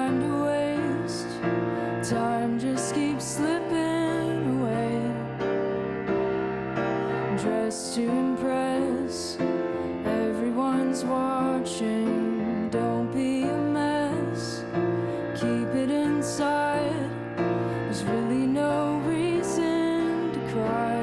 time to waste. Time just keeps slipping away. Dressed to impress, everyone's watching. Don't be a mess, keep it inside. There's really no reason to cry.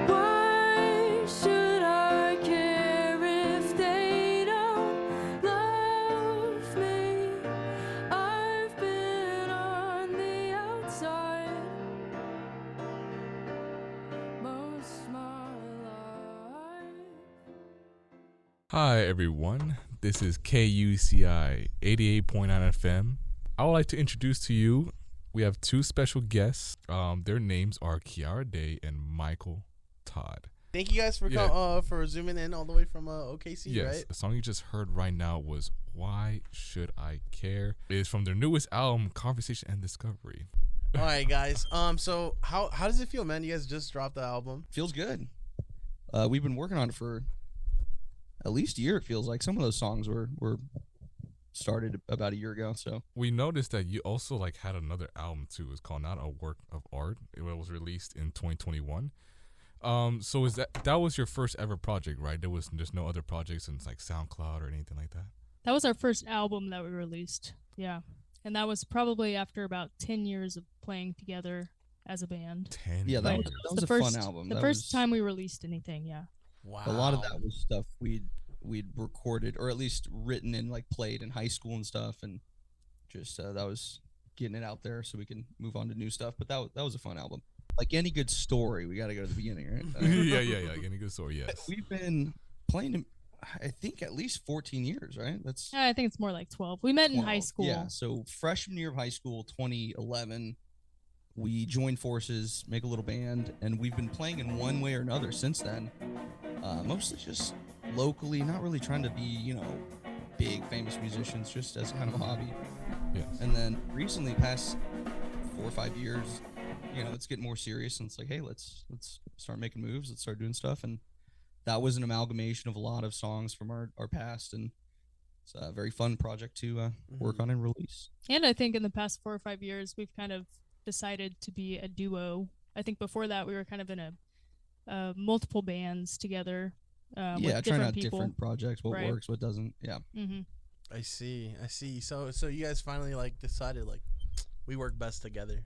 Why should I care if they don't love me? I've been on the outside most of my life. Hi everyone, this is KUCI 88.9 FM. I would like to introduce to you, we have two special guests. Their names are Kiara Day and Michael Todd. Thank you guys for for zooming in all the way from OKC, Yes, right? the song you just heard right now was Why Should I Care? It is from their newest album, Conversation and Discovery. All right, guys. So how does it feel, man? You guys just dropped the album. Feels good. We've been working on it for at least a year, it feels like. Some of those songs were started about a year ago, so. We noticed that you also had another album too. It's called Not a Work of Art. It was released in 2021. So is that was your first ever project, right? There's no other projects in SoundCloud or anything like that? That was our first album that we released. Yeah. And that was probably after about 10 years of playing together as a band. 10 Yeah, that years. was a fun album. The That first was- time we released anything, yeah. Wow. A lot of that was stuff we'd recorded, or at least written and played in high school and stuff, and just that was getting it out there so we can move on to new stuff. But that was a fun album. Like any good story, we got to go to the beginning, right? yeah. Any good story, yes. We've been playing, I think, at least 14 years, right? That's I think it's more like 12. We met in 12. high school. Yeah, so freshman year of high school, 2011, we joined forces, make a little band, and we've been playing in one way or another since then. Mostly just locally, not really trying to be, big famous musicians, just as kind of a hobby. Yes. And then recently, past 4 or 5 years, it's getting more serious, and it's like, hey, let's start making moves, let's start doing stuff. And that was an amalgamation of a lot of songs from our past, and it's a very fun project to work on and release. And I think in the past 4 or 5 years, we've kind of decided to be a duo. I think before that, we were kind of in a multiple bands together. With trying out people. different projects, what Right. works, what doesn't. Yeah. Mm-hmm. I see. So you guys finally decided we work best together,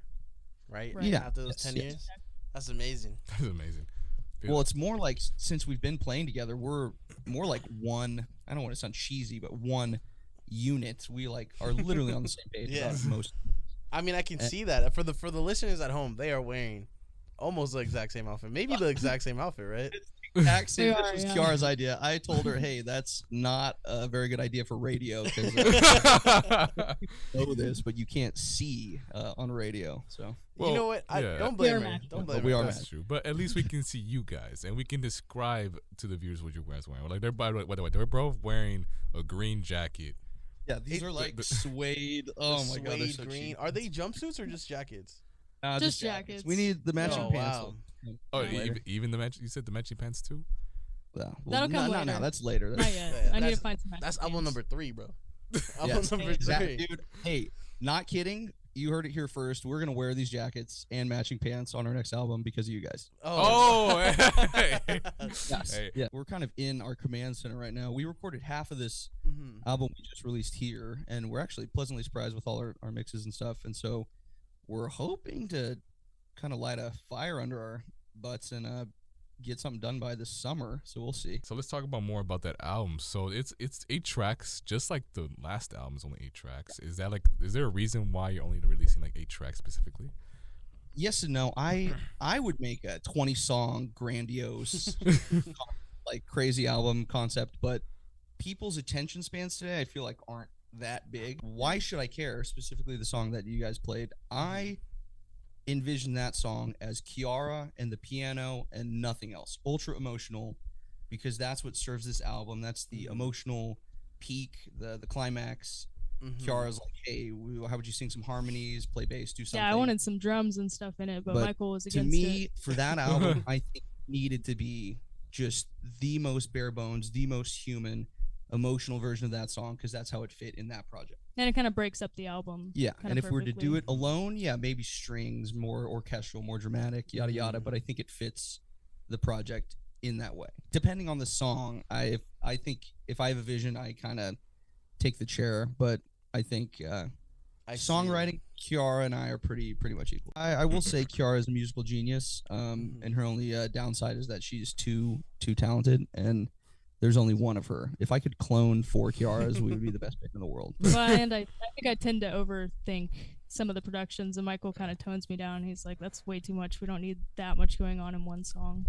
right? Right. Yeah. After those Yes, 10 yes. years, that's amazing. That's amazing. Well, it's more like since we've been playing together, we're more like one. I don't want to sound cheesy, but one unit. We are literally on the same page. Yes. About most. I mean, I can see that for the listeners at home. They are wearing almost the exact same outfit, maybe the exact same outfit, right? Exact same. We This are, was yeah. Kiara's idea. I told her, hey, that's not a very good idea for radio because know this, but you can't see on radio. So You know what? yeah. Don't blame We are her. mad. Don't blame we her. are That's mad. true. But at least we can see you guys, and we can describe to the viewers what you guys are wearing. They're by the way, they're both wearing a green jacket. yeah, these are suede. Oh my god, they're Suede so green. cheap. Are they jumpsuits or just jackets? Nah, Just jackets. We need the matching Oh, pants. wow. Oh, Later. even the match. You said the matching pants too. Yeah. That'll come not now. later. That's later. Not That's, yet. Yeah, I need to that's- find some matching That's album pants. number 3, bro. Album Yes. number Exactly, 3. dude. Hey, not kidding. You heard it here first. We're gonna wear these jackets and matching pants on our next album because of you guys. Oh, hey. Yes. Hey. Yeah. We're kind of in our command center right now. We recorded half of this Mhm. album we just released here, and we're actually pleasantly surprised with all our mixes and stuff. And so we're hoping to kind of light a fire under our butts and get something done by this summer. So we'll see. So let's talk about more about that album. So it's 8 tracks, just like the last album is only 8 tracks. Is there a reason why you're only releasing 8 tracks specifically? Yes and no. I would make a 20-song grandiose crazy album concept, but people's attention spans today I feel like aren't that big. Why Should I Care, specifically the song that you guys played, I envision that song as Kiara and the piano and nothing else. Ultra emotional, because that's what serves this album. That's the emotional peak, the climax. Mhm. Kiara's like, hey, how would you sing some harmonies, play bass, do something? Yeah, I wanted some drums and stuff in it, but Michael was To against me, it. for that album, I think it needed to be just the most bare bones, the most human. emotional version of that song because that's how it fit in that project. And it kind of breaks up the album. Yeah, kinda and if we were to do perfectly. it alone, yeah, maybe strings, more orchestral, more dramatic, yada yada. But I think it fits the project in that way. Depending on the song, I think if I have a vision, I kind of take the chair. But I think songwriting, Kiara and I are pretty much equal. I will say Kiara is a musical genius, and her only downside is that she's too talented, and there's only one of her. If I could clone 4 Kiaras, we would be the best band in the world. Well, and I think I tend to overthink some of the productions, and Michael kind of tones me down. He's like, "That's way too much. We don't need that much going on in one song."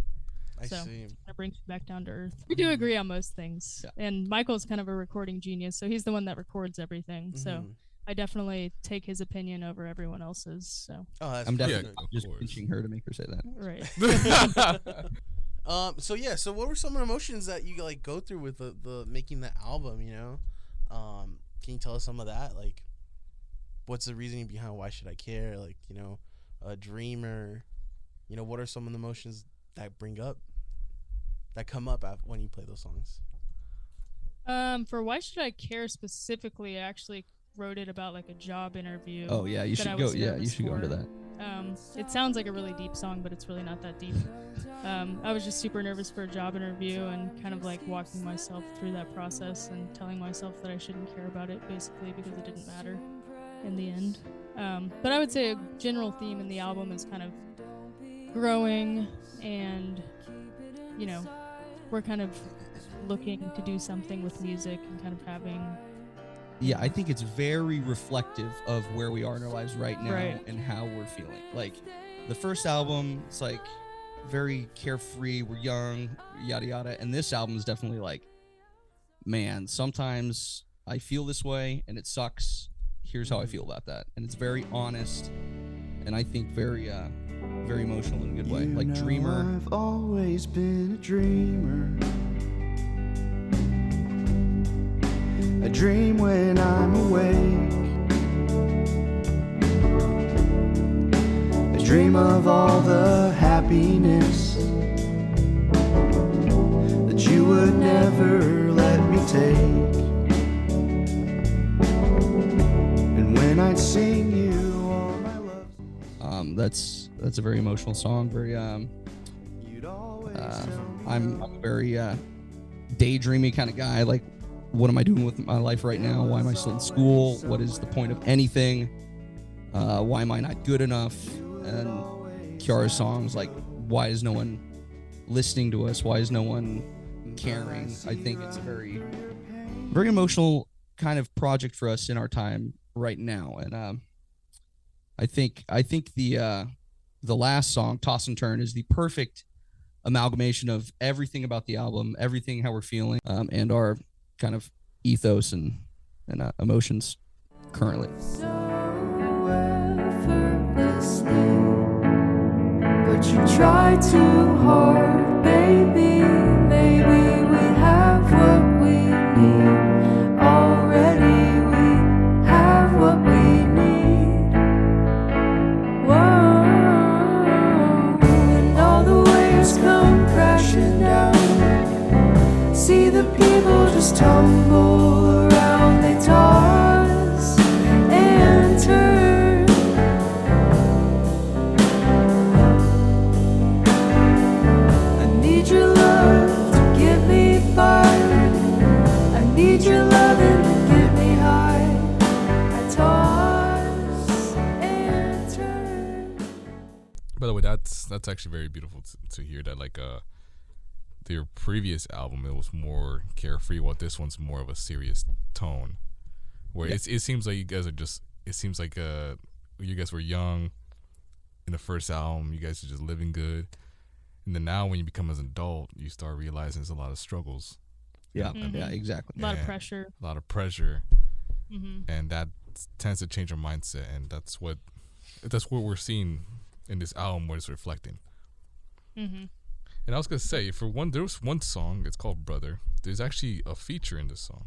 I So see. that brings me back down to earth. We do agree on most things, Yeah. and Michael's kind of a recording genius, so he's the one that records everything. So Mhm. I definitely take his opinion over everyone else's. So Oh, that's I'm perfect. definitely of just course. pinching her to make her say that. right. So what were some of the emotions that you like go through with the making the album, you know? Can you tell us some of that? Like, what's the reasoning behind Why Should I Care? Like, you know, a dreamer, you know, what are some of the emotions that come up when you play those songs? For Why Should I Care specifically, I actually wrote it about like a job interview. Oh yeah, you that I should go. was Yeah, you nervous should go into for. that. It sounds like a really deep song, but it's really not that deep. I was just super nervous for a job interview and kind of like walking myself through that process and telling myself that I shouldn't care about it, basically, because it didn't matter in the end. But I would say a general theme in the album is kind of growing, and you know, we're kind of looking to do something with music and kind of having. Yeah, I think it's very reflective of where we are in our lives right now Right. and how we're feeling. Like the first album, it's like very carefree, we're young, yada yada. And this album is definitely like, man, sometimes I feel this way and it sucks. Here's how I feel about that. And it's very honest and I think very emotional in a good way. You Like know Dreamer. I've always been a dreamer. I dream when I'm awake. I dream of all the happiness that you would never let me take. And when I'd sing you all my love, That's a very emotional song. Very you'd always tell me I'm a very daydreamy kind of guy. Like, what am I doing with my life right now? Why am I still in school? What is the point of anything? Why am I not good enough? And Kiara's songs, like, why is no one listening to us? Why is no one caring? I think it's a very, very emotional kind of project for us in our time right now. And I think the last song, Toss and Turn, is the perfect amalgamation of everything about the album, everything how we're feeling, and our kind of ethos and emotions currently. So effortlessly, but you try too hard, baby. Maybe we have what we need already. We have what we need. Whoa, and all the waves come crashing down. See the people just tumble around, they toss and turn. I need your love to get me by. I need your loving to get me high. I toss and turn. By the way, that's actually very beautiful to hear that. Like their previous album, it was more carefree, while this one's more of a serious tone. Where it seems like you guys are just. It seems like you guys were young in the first album. You guys are just living good, and then now when you become as an adult, you start realizing there's a lot of struggles. Yeah, Mhm. yeah, exactly. A lot of Yeah. pressure. A lot of pressure, Hmm. and that tends to change our mindset, and that's what we're seeing in this album, what it's reflecting. Hmm. And I was gonna say, there was one song. It's called "Brother." There's actually a feature in this song.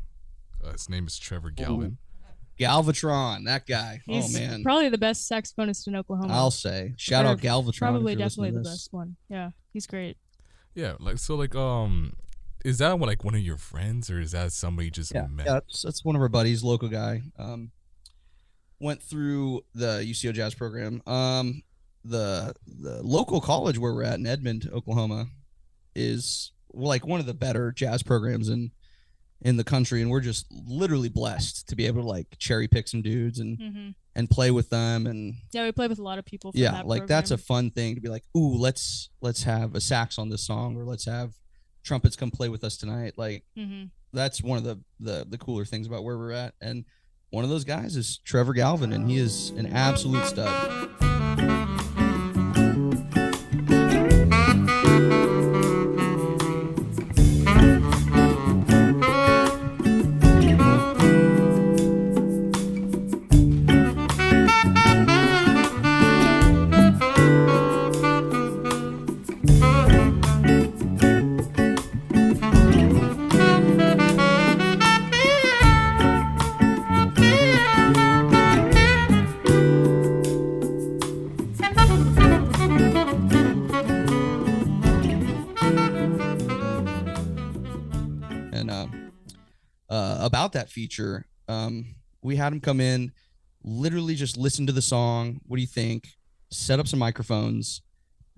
His name is Trevor Galvin. Galvatron, that guy. He's oh man, probably the best saxophonist in Oklahoma. I'll say shout Or out Galvatron. Probably if you're definitely listening the to this. best one. Yeah, he's great. Yeah, like so, like is that like one of your friends, or is that somebody you just met? Yeah, that's one of our buddies, local guy. Went through the UCO jazz program. The local college where we're at in Edmond, Oklahoma, is like one of the better jazz programs in the country, and we're just literally blessed to be able to like cherry pick some dudes and play with them. And Yeah, we play with a lot of people from yeah, that like that's a program. fun thing to be like, ooh, let's have a sax on this song, or let's have trumpets come play with us tonight. Like that's one of the cooler things about where we're at. And one of those guys is Trevor Galvin, and he is an absolute stud. About that feature, we had him come in, literally just listen to the song. What do you think? Set up some microphones,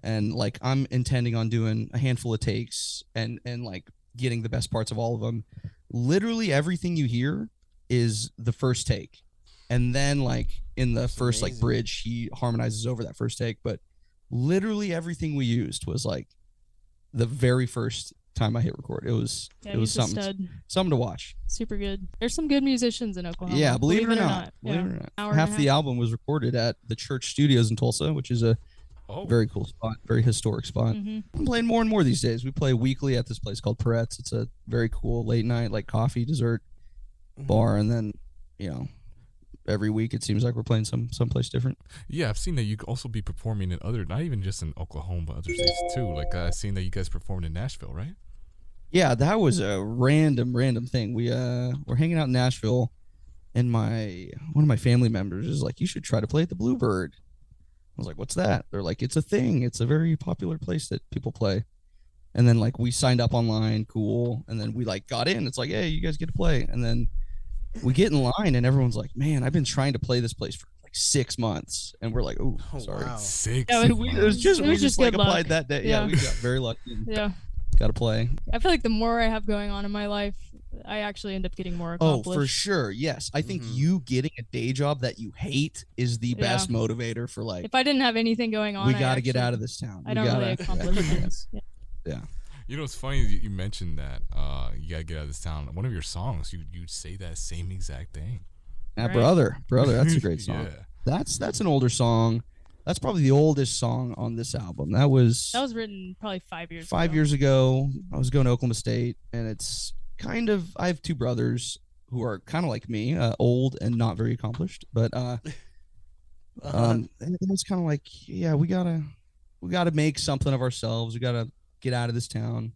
and like I'm intending on doing a handful of takes and like getting the best parts of all of them. Literally everything you hear is the first take, and then like in the first like bridge, he harmonizes over that first take. But literally everything we used was like the very first time I hit record. It was something to watch. Super good. There's some good musicians in Oklahoma. Yeah, believe it or not. Half the album was recorded at the Church Studios in Tulsa, which is a very cool spot, very historic spot. I'm playing more and more these days. We play weekly at this place called Peretz. It's a very cool late night like coffee dessert bar, and then every week it seems like we're playing someplace different. Yeah, I've seen that you could also be performing in other, not even just in Oklahoma, but other states too. Like I've seen that you guys performed in Nashville, right? Yeah, that was a random thing. We're hanging out in Nashville, and one of my family members is like, "You should try to play at the Bluebird." I was like, "What's that?" They're like, "It's a thing. It's a very popular place that people play." And then like we signed up online, cool, and then we like got in. It's like, "Hey, you guys get to play." And then we get in line, and everyone's like, "Man, I've been trying to play this place for like 6 months," and we're like, "Oh, sorry." Wow. 6 Yeah, months. It was just like good applied luck. that day. Yeah, we got very lucky. Yeah. Got to play. I feel like the more I have going on in my life, I actually end up getting more Oh, accomplished. for sure. Yes. I think you getting a day job that you hate is the best motivator for like, if I didn't have anything going on, we got to get out of this town. I don't really accomplish things. Yeah. You know, it's funny that you mentioned that you gotta get out of this town. One of your songs, you say that same exact thing. Right. Brother, that's a great song. Yeah. That's an older song. That's probably the oldest song on this album. That was written probably 5 years ago. 5 years ago. I was going to Oklahoma State, and it's kind of, I have two brothers who are kind of like me, old and not very accomplished, but it was kind of like, yeah, we gotta make something of ourselves. We gotta get out of this town.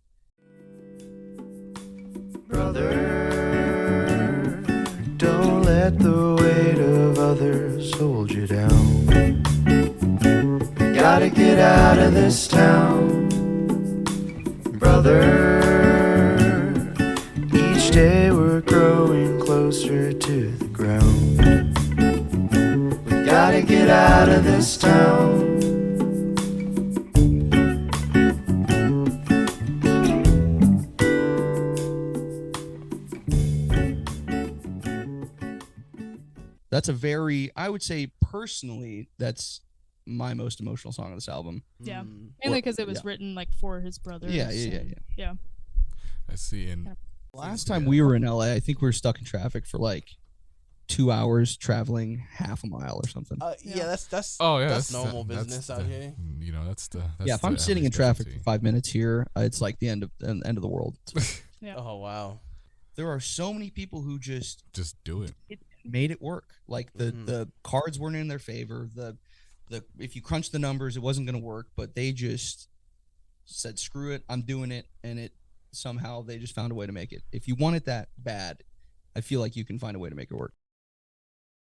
Brother, don't let the weight of others hold you down. We gotta get out of this town. Brother, each day we're growing closer to the ground. We gotta get out of this town. That's a very, I would say personally, that's my most emotional song on this album. Yeah, mainly because it was written like for his brother. Yeah. I see. And last time we were in LA, I think we were stuck in traffic for like 2 hours traveling half a mile or something. That's normal business out here. You know, that's if I'm sitting in traffic for 5 minutes here, it's like the end of the world. Yeah. Oh wow. There are so many people who just do it. Made it work. Like the cards weren't in their favor. The if you crunch the numbers, it wasn't going to work. But they just said, "Screw it, I'm doing it," and it somehow they just found a way to make it. If you want it that bad, I feel like you can find a way to make it work.